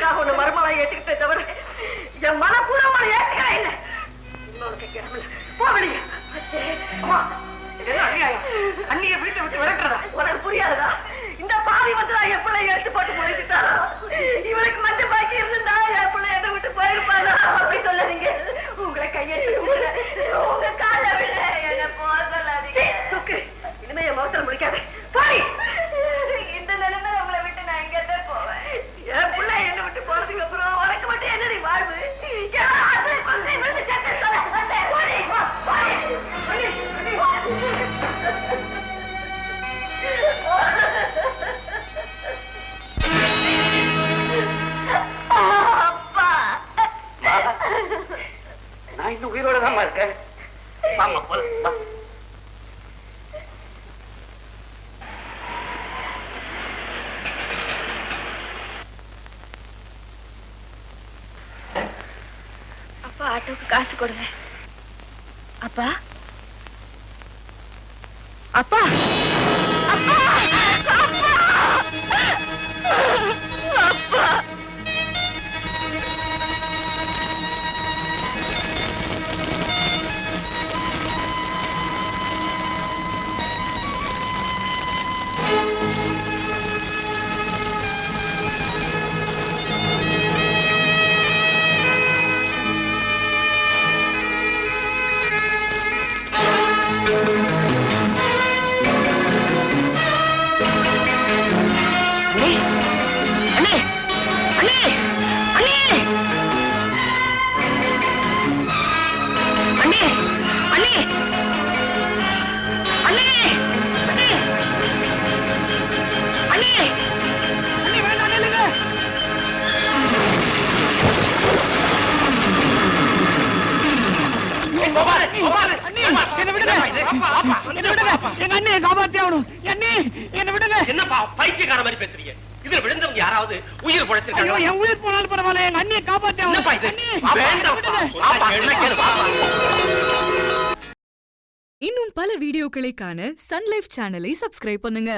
மகனாக ஒண்ணு மருமகளை ஏற்றுக்கிட்டே தவிர என் மனப்பூர்வமான ஏற்றுக்கிறேன் இல்லை. இன்னொரு கேட்கல போகலையே. அம்மா என்ன அநியாயம்? அண்ணிய வீட்டை விட்டு விளக்குறதா? உனக்கு புரியாதா? இந்த பாவி வந்துதான் என் பிள்ளை எடுத்து போட்டு முடிச்சுட்டாரா? இவனுக்கு மஞ்ச பாக்கி இருந்தா என் பிள்ளை என்னை விட்டு போயிருப்பாரா? அப்படி சொல்லாதீங்க. உங்களை கையெழுத்து உங்க கால விட என்ன போக சொல்லாதீங்க. சுக்கு இனிமே என் முகத்தில் முடிக்காத பாவி. இந்த நிலைமை உங்களை விட்டு நான் எங்க போவேன்? என் பிள்ளை என்னை விட்டு போறதுக்கு அப்புறம் உனக்கு மட்டும் என்னடி வாழ்வு? நான் இன்னும் உயிரோட தான் இருக்கேன். வாமா போலாம். அப்பா ஆட்டோக்கு காசு கொடுங்க. அப்பா அப்பா அப்பா அப்பா அப்பா என்னப்பா பைத்தியக்கார மாதிரி பேசுறீங்க? இதுல விழுந்தவங்க யாராவது உயிர் பிழைச்சிருக்காங்களா? என் உயிர் போனாலும் பரவாயில்ல, எங்க அண்ணியை காப்பாத்தி என்னப்பா இது? இன்னும் பல வீடியோக்களை காண சன் லைஃப் சேனலை சப்ஸ்கிரைப் பண்ணுங்க.